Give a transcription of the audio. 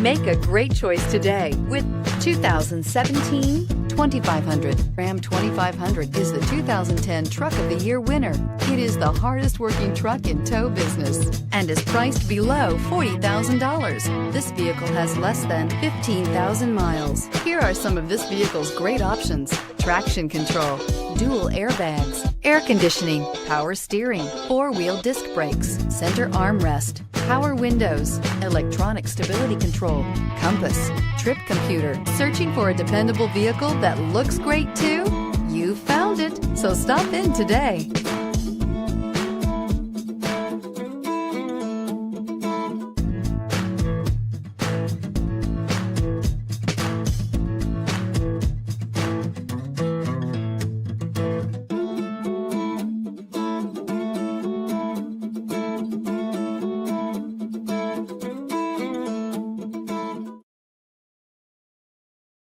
Make a great choice today with 2017 2500. Ram 2500 is the 2010 Truck of the Year winner. It is the hardest working truck in tow business and is priced below $40,000. This vehicle has less than 15,000 miles. Here are some of this vehicle's great options: traction control, dual airbags, air conditioning, power steering, four-wheel disc brakes, center armrest, power windows, electronic stability control, compass, trip computer. Searching for a dependable vehicle that looks great too? You found it, so stop in today.